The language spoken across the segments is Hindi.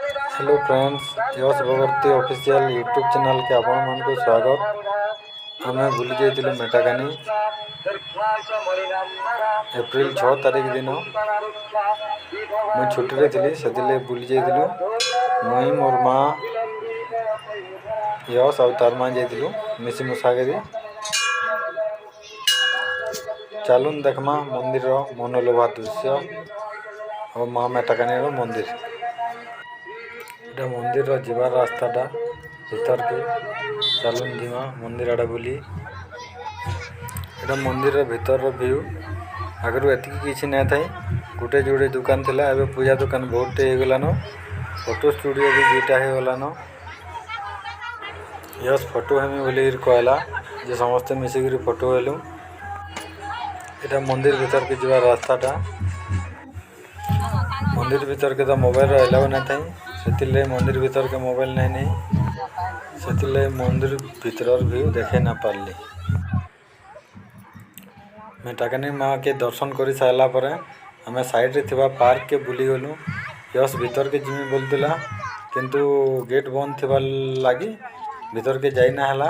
हेलो फ्रेंड्स, यश भगवती ऑफिशियल यूट्यूब चैनल के आपण मान को स्वागत। आम बुली जाइलु मेटाकानी एप्रिल 6 तारीख दिन मुझे छुट्टी थी से बुली जाइलु। मुई मोर माँ यश और तार माँ जाइलु मिसी मुसाकरी। चलुन देखमा मंदिर मनोलोभा दृश्य और माँ मेटाकानी मंदिर। এটা मंदिर जीवार रास्ताटा भीतर के चलुन जीमा मंदिर आड़े बुली। एटा मंदिर भीतर व्यू आगु एति किसी ना था, गोटे जोड़े दुकान थिला, एबे पूजा दुकान बहुत हो गलान। फोटो स्टूडियो भी दुईटा हो गलान। यस फोटो हेमी बोली कहला जे समस्ते मिसिक फोटो हेलु। एटा मंदिर भीतर के जीवार रास्ताटा। मंदिर भीतर के तो मोबाइल अलाउ ना था, से मंदिर भीतर के मोबाइल नहीं से मंदिर भीतर व्यू देखे ना पारली। मेटाकानी माँ के दर्शन कर सारा पर आम साइड रे थिबा पार्क के बुली गलु। यश भीतर के जिमी बोलूला किंतु गेट बंद थिबा लगी भीतर के जाइना हला।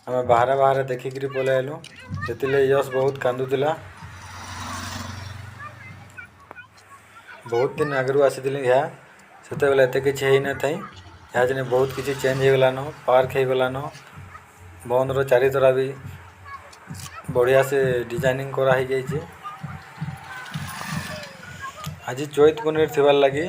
आम बाहर बाहर देखिक पलैलु, से यश बहुत कांदुला। बहुत दिन आगु आसी से एत किसी है ना था, यहाँ जन बहुत किसी चेंज हो गलान। पार्क हो गलान, बंदर चारि तरह भी बढ़िया से डिजाइनिंग कराई जाइए। आज चैत पुनीर थिबार लगी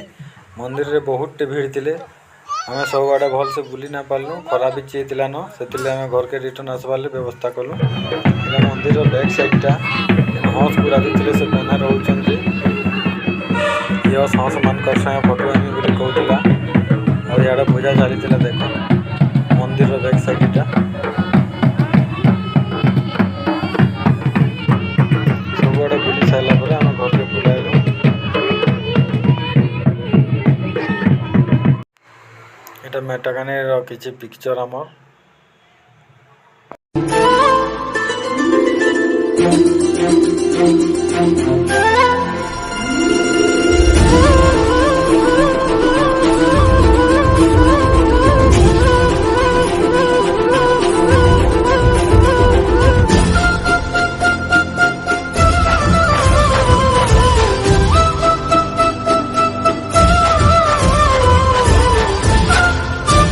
मंदिर रे बहुत भीड़ थिले। आम सब आड़े भल से बुली ना पार्लु, खरा भी चीलान से आम घर के रिटर्न आसबार व्यवस्था कलु। मंदिर बैक साइडटा हंस पूरा थे से बना रोच यश हंस मान संगे फोटो आनी बोली कहला। और इे पूजा चली देख मंदिर बैक साइडटा सब आड़े बुली सारापर आम घर के बुलाइलु। एटा मेटाकानी किसी पिक्चर आमर।